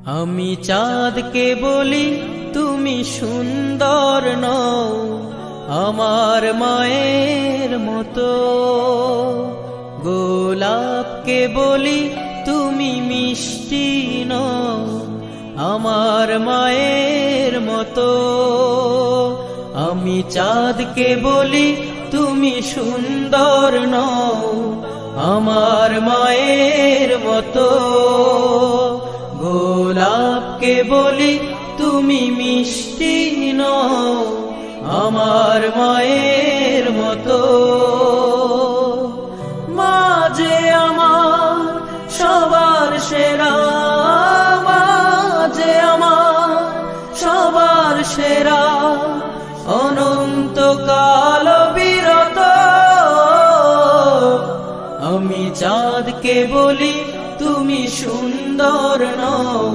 আমি চাঁদকে বলি তুমি সুন্দর নও আমার মায়ের মতো, গোলাপকে বলি তুমি মিষ্টি নও আমার মায়ের মতো। আমি চাঁদকে বলি তুমি সুন্দর নও আমার মায়ের মতো, গোলাপকে বলি তুমি মিষ্টি নও আমার মায়ের মতো। মা যে আমার সবার সেরা, মা যে আমার সবার সেরা, অনন্তকাল বিরত। আমি চাঁদকে বলি তুমি সুন্দর নও